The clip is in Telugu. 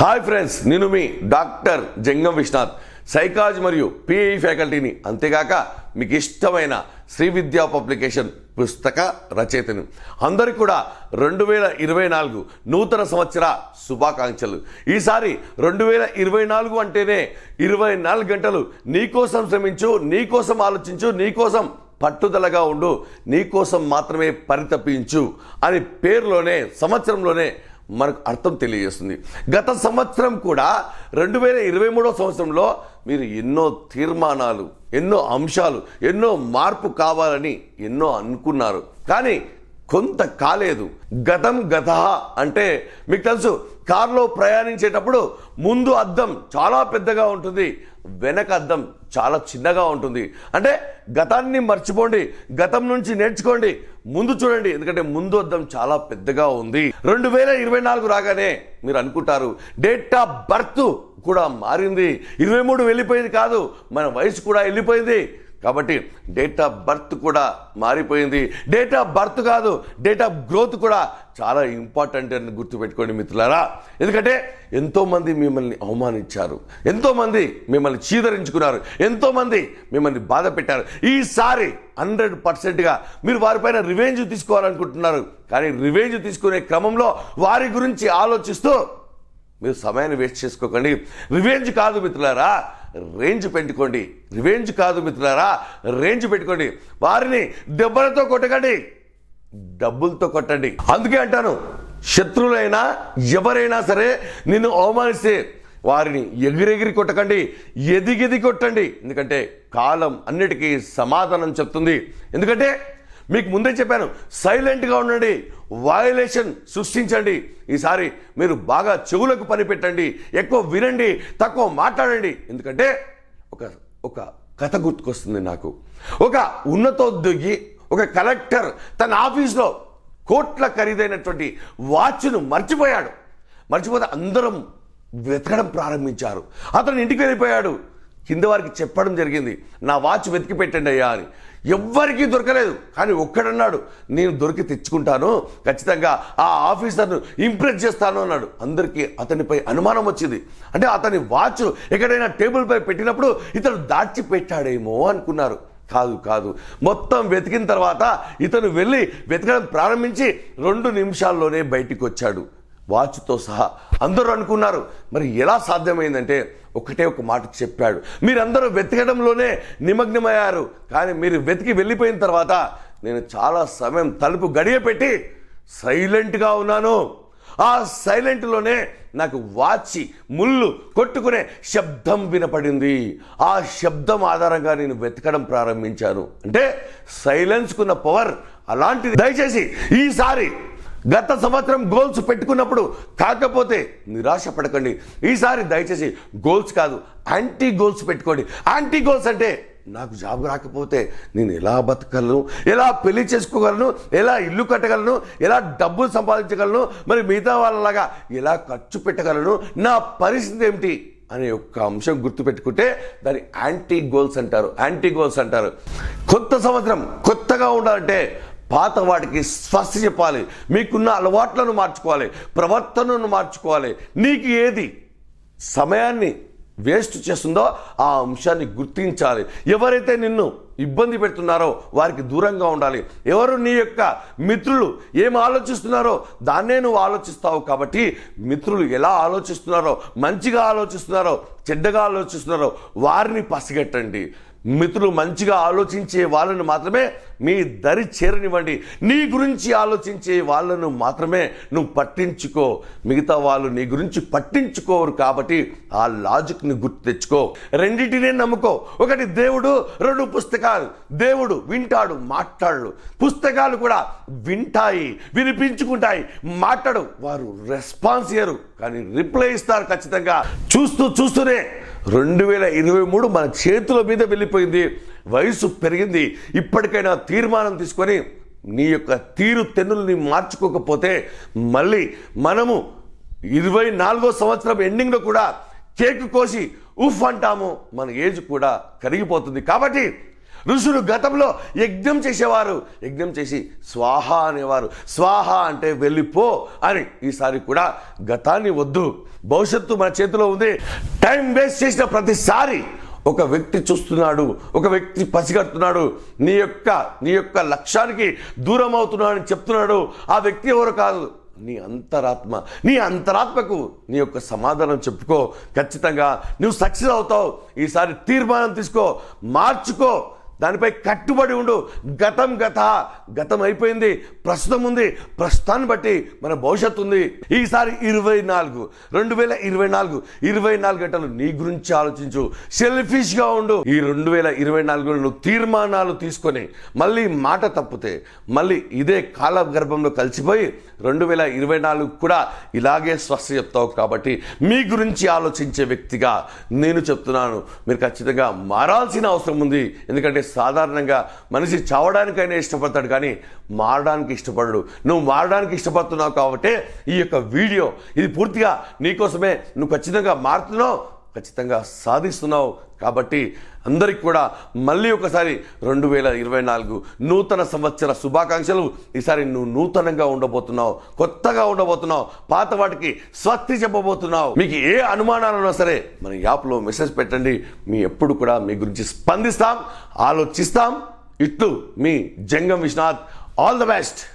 హాయ్ ఫ్రెండ్స్, నేను మీ డాక్టర్ జంగం విశ్వనాథ్, సైకాలజీ మరియు పిఐ ఫ్యాకల్టీని, అంతేగాక మీకు ఇష్టమైన శ్రీ విద్యా పబ్లికేషన్ పుస్తక రచయితను. అందరికీ కూడా 2024 నూతన సంవత్సర శుభాకాంక్షలు. ఈసారి 2024 అంటేనే 24 గంటలు నీకోసం శ్రమించు, నీకోసం ఆలోచించు, నీకోసం పట్టుదలగా ఉండు, నీకోసం మాత్రమే పరితపించు అని పేరులోనే, సంవత్సరంలోనే మనకు అర్థం తెలియజేస్తుంది. గత సంవత్సరం కూడా 2023 సంవత్సరంలో మీరు ఎన్నో తీర్మానాలు, ఎన్నో అంశాలు, ఎన్నో మార్పు కావాలని ఎన్నో అనుకున్నారు, కానీ కొంత కాలేదు. గతం గత అంటే మీకు తెలుసు, కారులో ప్రయాణించేటప్పుడు ముందు అద్దం చాలా పెద్దగా ఉంటుంది, వెనక అద్దం చాలా చిన్నగా ఉంటుంది. అంటే గతాన్ని మర్చిపోండి, గతం నుంచి నేర్చుకోండి, ముందు చూడండి, ఎందుకంటే ముందు అద్దం చాలా పెద్దగా ఉంది. 2024 రాగానే మీరు అనుకుంటారు డేట్ ఆఫ్ బర్త్ కూడా మారింది, 23 వెళ్ళిపోయింది కాదు, మన వయసు కూడా వెళ్ళిపోయింది. కాబట్టి డేట్ ఆఫ్ బర్త్ కూడా మారిపోయింది. డేట్ ఆఫ్ బర్త్ కాదు, డేట్ ఆఫ్ గ్రోత్ కూడా చాలా ఇంపార్టెంట్ అని గుర్తుపెట్టుకోండి మిత్రులారా. ఎందుకంటే ఎంతోమంది మిమ్మల్ని అవమానించారు, ఎంతోమంది మిమ్మల్ని చీదరించుకున్నారు, ఎంతోమంది మిమ్మల్ని బాధ పెట్టారు. ఈసారి 100%గా మీరు వారిపైన రివెంజ్ తీసుకోవాలనుకుంటున్నారు, కానీ రివెంజ్ తీసుకునే క్రమంలో వారి గురించి ఆలోచిస్తూ మీరు సమయాన్ని వేస్ట్ చేసుకోకండి. రివెంజ్ కాదు మిత్రులారా, రేంజ్ పెట్టుకోండి. రివెంజ్ కాదు మిత్రులారా, రేంజ్ పెట్టుకోండి. వారిని దెబ్బలతో కొట్టకండి, డబ్బులతో కొట్టండి. అందుకే అంటాను, శత్రువులైనా ఎవరైనా సరే నిన్ను అవమానిస్తే వారిని ఎగిరెగిరి కొట్టకండి, ఎదిగెది కొట్టండి. ఎందుకంటే కాలం అన్నిటికీ సమాధానం చెప్తుంది. ఎందుకంటే మీకు ముందే చెప్పాను, సైలెంట్గా ఉండండి, వయలేషన్ సృష్టించండి. ఈసారి మీరు బాగా చెవులకు పని పెట్టండి, ఎక్కువ వినండి, తక్కువ మాట్లాడండి. ఎందుకంటే ఒక కథ గుర్తుకొస్తుంది నాకు. ఒక ఉన్నతోద్యోగి, ఒక కలెక్టర్ తన ఆఫీస్లో కోట్ల ఖరీదైనటువంటి వాచ్ను మర్చిపోతే అందరం వెతకడం ప్రారంభించారు. అతను ఇంటికి వెళ్ళిపోయాడు. కింద వారికి చెప్పడం జరిగింది, నా వాచ్ వెతికి పెట్టండి అయ్యా అని. ఎవ్వరికీ దొరకలేదు, కానీ ఒక్కడన్నాడు, నేను దొరికి తెచ్చుకుంటాను, ఖచ్చితంగా ఆ ఆఫీసర్ను ఇంప్రెస్ చేస్తాను అన్నాడు. అందరికీ అతనిపై అనుమానం వచ్చింది. అంటే అతని వాచ్ ఎక్కడైనా టేబుల్పై పెట్టినప్పుడు ఇతను దాచిపెట్టాడేమో అనుకున్నారు. కాదు, మొత్తం వెతికిన తర్వాత ఇతను వెళ్ళి వెతకడం ప్రారంభించి 2 నిమిషాల్లోనే బయటికి వచ్చాడు, వాచ్తో సహా. అందరూ అనుకున్నారు మరి ఎలా సాధ్యమైందంటే ఒకటే ఒక మాట చెప్పాడు, మీరందరూ వెతకడంలోనే నిమగ్నమయ్యారు, కానీ మీరు వెతికి వెళ్ళిపోయిన తర్వాత నేను చాలా సమయం తలుపు గడియ పెట్టి సైలెంట్గా ఉన్నాను. ఆ సైలెంట్లోనే నాకు వాచి ముళ్ళు కొట్టుకునే శబ్దం వినపడింది. ఆ శబ్దం ఆధారంగా నేను వెతకడం ప్రారంభించాను. అంటే సైలెన్స్కున్న పవర్ అలాంటిది. దయచేసి ఈసారి గత సంవత్సరం గోల్స్ పెట్టుకున్నప్పుడు కాకపోతే నిరాశ పడకండి. ఈసారి దయచేసి గోల్స్ కాదు, యాంటీ గోల్స్ పెట్టుకోండి. యాంటీ గోల్స్ అంటే నాకు జాబ్ రాకపోతే నేను ఎలా బతకగలను, ఎలా పెళ్లి చేసుకోగలను, ఎలా ఇల్లు కట్టగలను, ఎలా డబ్బులు సంపాదించగలను, మరి మిగతా వాళ్ళలాగా ఎలా ఖర్చు పెట్టగలను, నా పరిస్థితి ఏమిటి అనే ఒక్క అంశం గుర్తుపెట్టుకుంటే దాన్ని యాంటీ గోల్స్ అంటారు. కొత్త సంవత్సరం కొత్తగా ఉండాలంటే పాత వాటికి స్వస్తి చెప్పాలి, మీకున్న అలవాట్లను మార్చుకోవాలి, ప్రవర్తనను మార్చుకోవాలి. నీకు ఏది సమయాన్ని వేస్ట్ చేస్తుందో ఆ అంశాన్ని గుర్తించాలి. ఎవరైతే నిన్ను ఇబ్బంది పెడుతున్నారో వారికి దూరంగా ఉండాలి. ఎవరు నీ యొక్క మిత్రులు ఏం ఆలోచిస్తున్నారో దాన్నే నువ్వు ఆలోచిస్తావు. కాబట్టి మిత్రులు ఎలా ఆలోచిస్తున్నారో, మంచిగా ఆలోచిస్తున్నారో, చెడ్డగా ఆలోచిస్తున్నారో వారిని పసిగట్టండి. మిత్రులు మంచిగా ఆలోచించే వాళ్ళను మాత్రమే మీ దరి చేరనివ్వండి. నీ గురించి ఆలోచించే వాళ్ళను మాత్రమే నువ్వు పట్టించుకో. మిగతా వాళ్ళు నీ గురించి పట్టించుకోరు. కాబట్టి ఆ లాజిక్ని గుర్తు తెచ్చుకో. రెండింటినే నమ్ముకో. ఒకటి దేవుడు, 2 పుస్తకాలు. దేవుడు వింటాడు, మాట్లాడు. పుస్తకాలు కూడా వింటాయి, వినిపించుకుంటాయి, మాట్లాడు. వారు రెస్పాన్స్ ఇయ్యరు, కానీ రిప్లై ఇస్తారు ఖచ్చితంగా. చూస్తూనే 2023 మన చేతుల మీద వెళ్ళిపోయింది. వయసు పెరిగింది. ఇప్పటికైనా తీర్మానం తీసుకొని నీ యొక్క తీరు తెన్నుల్ని మార్చుకోకపోతే మళ్ళీ మనము 24వ సంవత్సరం ఎండింగ్లో కూడా కేక్ కోసి ఉఫ్ అంటాము, మన ఏజ్ కూడా కరిగిపోతుంది. కాబట్టి ఋషులు గతంలో యజ్ఞం చేసేవారు, యజ్ఞం చేసి స్వాహ అనేవారు. స్వాహ అంటే వెళ్ళిపో అని. ఈసారి కూడా గతాన్ని వద్దు, భవిష్యత్తు మన చేతిలో ఉంది. టైం వేస్ట్ చేసిన ప్రతిసారి ఒక వ్యక్తి చూస్తున్నాడు, ఒక వ్యక్తి పసిగడుతున్నాడు, నీ యొక్క లక్ష్యానికి దూరం అవుతున్నాడని చెప్తున్నాడు. ఆ వ్యక్తి ఎవరు కాదు, నీ అంతరాత్మ. నీ అంతరాత్మకు నీ యొక్క సమాధానం చెప్పుకో, ఖచ్చితంగా నువ్వు సక్సెస్ అవుతావు. ఈసారి తీర్మానం తీసుకో, మార్చుకో, దానిపై కట్టుబడి ఉండు. గతం అయిపోయింది, ప్రస్తుతం ఉంది, ప్రస్తుతాన్ని బట్టి మన భవిష్యత్తు ఉంది. ఈసారి 2024 గంటలు నీ గురించి ఆలోచించు, సెల్ఫిష్గా ఉండు. ఈ 2024 నువ్వు తీర్మానాలు తీసుకొని మళ్ళీ మాట తప్పితే మళ్ళీ ఇదే కాల గర్భంలో కలిసిపోయి 2024 కూడా ఇలాగే స్వస్థ చెప్తావు. కాబట్టి మీ గురించి ఆలోచించే వ్యక్తిగా నేను చెప్తున్నాను, మీరు ఖచ్చితంగా మారాల్సిన అవసరం ఉంది. ఎందుకంటే సాధారణంగా మనిషి చావడానికైనా ఇష్టపడతాడు, కానీ మారడానికి ఇష్టపడడు. నువ్వు మారడానికి ఇష్టపడుతున్నావు కాబట్టి ఈ యొక్క వీడియో ఇది పూర్తిగా నీకోసమే. నువ్వు ఖచ్చితంగా మారుతున్నావు, ఖచ్చితంగా సాధిస్తున్నావు. కాబట్టి అందరికి కూడా మళ్ళీ ఒకసారి 2024 నూతన సంవత్సర శుభాకాంక్షలు. ఈసారి నువ్వు నూతనంగా ఉండబోతున్నావు, కొత్తగా ఉండబోతున్నావు, పాత వాటికి స్వస్తి చెప్పబోతున్నావు. మీకు ఏ అనుమానాలున్నా సరే మన యాప్లో మెసేజ్ పెట్టండి. మీ ఎప్పుడు కూడా మీ గురించి స్పందిస్తాం, ఆలోచిస్తాం. ఇట్లు మీ Jangam Vishwanath. All the best.